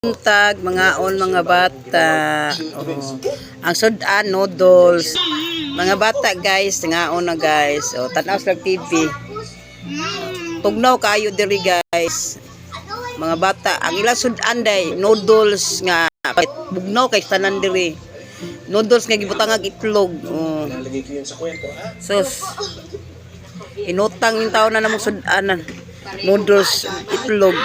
Buntag, mga bata. Oh. Ang sudan, noodles. Mga bata guys, ngaon na guys. Oh, tanaw sa TV. Tugnaw kayo diri guys. Mga bata, ang ilang sudan day, noodles nga. Bugnaw kay tanan diri. Noodles nga gibutang itlog. Oh. So, inutang yung tao na namang sudanan. Noodles, itlog.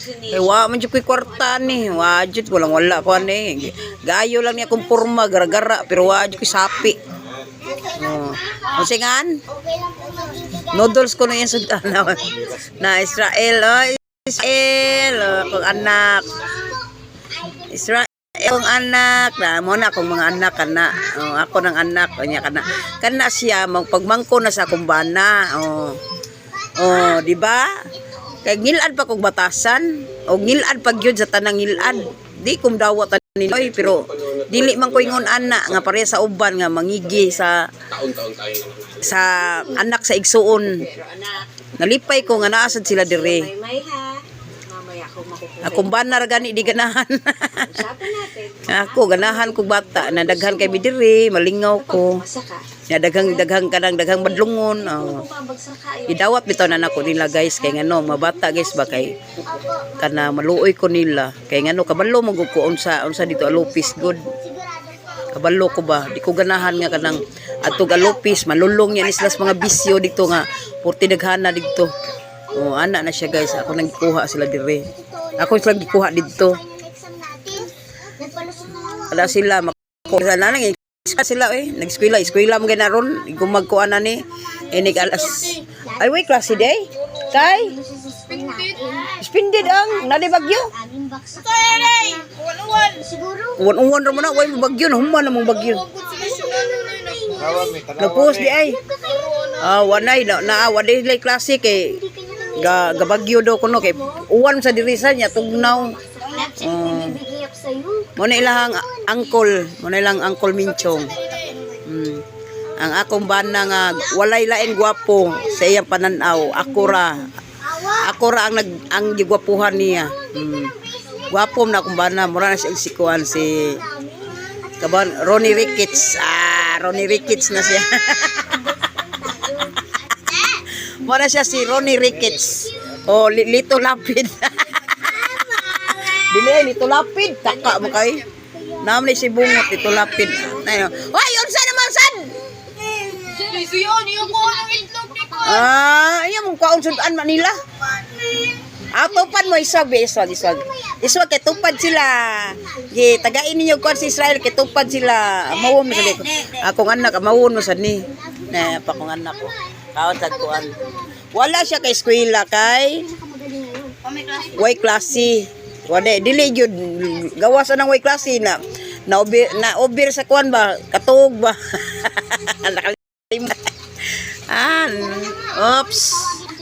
Kaya man dyan ko'y kwarta ni. Wajud, wala ko ni. Gayo lang niya kung porma, gara-gara. Pero wajud ko'y sapi. Ang singan? Noodles ko na yan sudan na Israel. Oh, Israel. Akong anak. Israel. Akong anak. Mo na akong mga anak. Ako ng anak. Kana siya. Pagmangko na sa kumbana. Oh, di ba? Kay ngilad pa kog batasan o ngilad pag yun sa tanang ngilad. Di kum dawat nila pero dili man ko ingon ana nga pareha sa uban nga mangigi sa anak sa igsuon. Nalipay ko nga naasad sila dire. Akong banar gani di ganahan. Ako ganahan kog bata na daghan kay bidiri, malingaw ko. Ya daghang badlungon. Idawat bitaw na nako nila guys kay ngano mabata guys ba kay kana maluoy ko nila kay ngano kabalo mo gud ko unsa dito alopis good. Kabalo ko ba di ko ganahan nga kanang atog alopis malulong yan islas mga bisyo dito nga purti daghana dito. Oh, ana na siya guys. Ako nang gikuha sila dire. Ako sila gikuha dito. Ada sila makuha na nang sila nag-eskwela mo ganaron gumagkuan na ni inig alas ay way klase day kay spindid ang nalibagyo uwan ra mo na way bagyo na human namong bagyo napos di ay wanay na waday lay klase kay gabagyo daw kuno kay uwan sa dirisan niya tugnaw. Mo na ilang angkol Minchong. Ang akong bana nga walay lain gwapo sa iyang pananaw. Ako ra ang gigwapuhan niya. Gwapo na akong bana mura na siya sikuan si kaban Ronnie Ricketts. Ronnie Ricketts na siya. Mura siya si Ronnie Ricketts. Oh, Lito Lapid. Dili Lito Lapid, taka mo kay. Naam ni si bungot Lito Lapid. Ayo. Hoy, unsa naman sad? Siyon, iyo ko ang itlog ni ko. Iya mong kaon sudan Manila. Tupad mo iswag. Iswag kay tupad sila. Gi tagain ninyo ko si Israel kay tupad sila. Mawon mo sad ko. Akong anak mawon mo sad ni. Na pa kong anak ko. Kaon sad kuan. Wala siya kay eskwela kay way klase. Wala dili jud gawas nang way klase na obir sa kuan ba katug ba. Oops.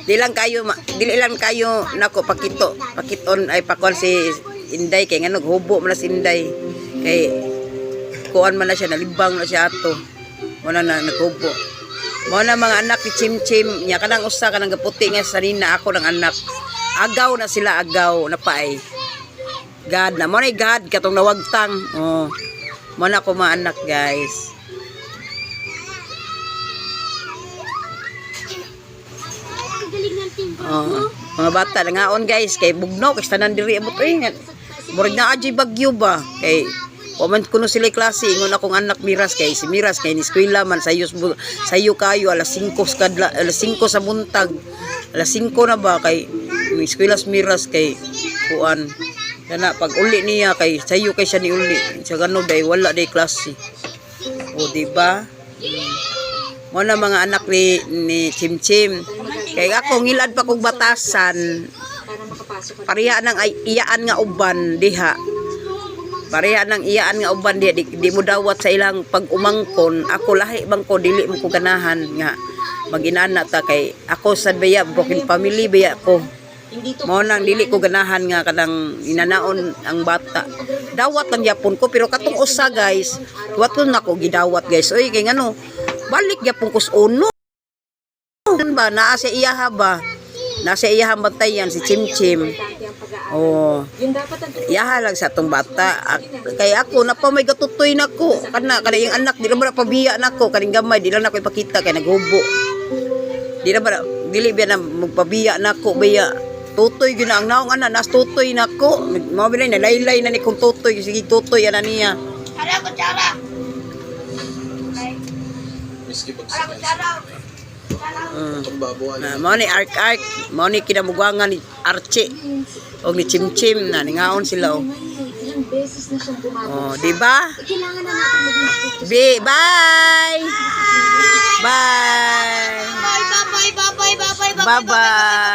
Dili lang kayo nako pakiton ay pakuan si Inday kay ngano hubo man si Inday kay kuan man na siya nalibang na siya ato. Mo na naghubo. Mo na mga anak ni Chimchim nya kanang usa kanang gaputi nga sanina ako ng anak. Agaw na sila na paay. God na mo na God katong nawagtang. Oh. Mo na ko mga anak guys. Mga bata nangaon guys kay bugno kay tanan diri abot murag na aji bagyo ba kay comment kuno sila klase ingon akong anak Miras kay si Miras kay ni eskwela man sayo kayo alas 5 sa buntag alas 5 na ba kay ni eskwela Miras kay kuan kana pag uli niya kay sayo kay siya ni uli sa gano day wala day klase o di ba mo na mga anak ni Chimchim kay ako ngilad pa kog batasan pareha nang iyaan nga uban diha pareha nang iyaan nga uban diha di mo dawat sa ilang pag-umangkon ako lahi bang ko dili mo ko ganahan nga maginana ta kay ako sad baya broken family baya ko mo nang dili ko ganahan nga kanang inanaon ang bata dawat lang yapon ko pero katong usa guys waton nako gidawat guys oy kay ngano balik yapon kus uno ba naa sa iyaha ba nasa iyahan bantayan si Chimchim Oh. Iyahalag sa atong bata. Kay ako na pa may gatutoy nako. Kana yung anak di na ba pabiya nako kaning gamay di lang nako ipakita kay naghubo. Di na ba dili ba na magpabiya nako biya. Tutoy gyud na ang naong ana nas tutoy nako. Mao bilay na laylay na ni kung tutoy sige tutoy ana niya. Ara ko tsara. Miski pagsakay. Itong babuan. Mao ni ark mao ni kinamugwangan ni Archie og ni Chimchim na ningaon sila oh. Ilang beses na siyang gumagawa. Oh, di ba? Kailangan na natin maging Bye. Bye. Bye, bye, bye, bye, bye, bye, bye. Bye-bye.